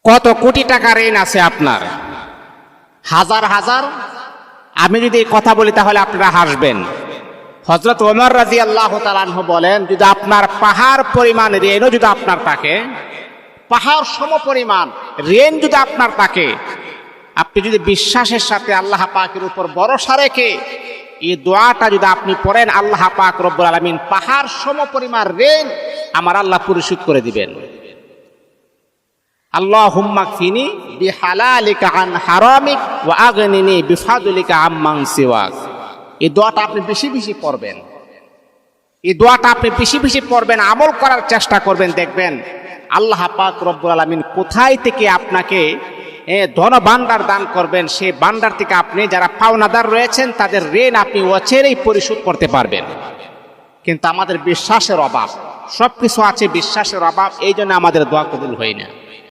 কত কোটি টাকা ঋণ আছে আপনার, হাজার হাজার। আমি যদি এই কথা বলি তাহলে আপনারা হাসবেন। হযরত ওমর রাদিয়াল্লাহু তাআলা আনহু বলেন, যদি আপনার পাহাড় পরিমাণ ঋণও যদি আপনার থাকে, পাহাড় সম পরিমাণ ঋণ যদি আপনার থাকে, আপনি যদি বিশ্বাসের সাথে আল্লাহ পাকের উপর ভরসা রেখে এই দোয়াটা যদি আপনি পড়েন, আল্লাহ পাক রব্বুল আলামিন পাহাড় সম পরিমাণ ঋণ আমার আল্লাহ পরিশোধ করে দিবেন। আল্লাহুম্মা কফিনি বিহালালিকা আন হারামিক ওয়া আগনিনি বিফাদলিকা আম্মান সিওয়াক। এই দোয়াটা আপনি বেশি বেশি পড়বেন, এই দোয়াটা আপনি বেশি বেশি পড়বেন, আমল করার চেষ্টা করবেন। দেখবেন আল্লাহ পাক রব্বুল আলামিন কোথায় থেকে আপনাকে ধন ভান্ডার দান করবেন। সেই ভান্ডার থেকে আপনি যারা পাওনাদার রয়েছেন তাদের ঋণ আপনি অচিরেই পরিশোধ করতে পারবেন। কিন্তু আমাদের বিশ্বাসের অভাব, সবকিছু আছে বিশ্বাসের অভাব, এই জন্য আমাদের দোয়া কবুল হয় না।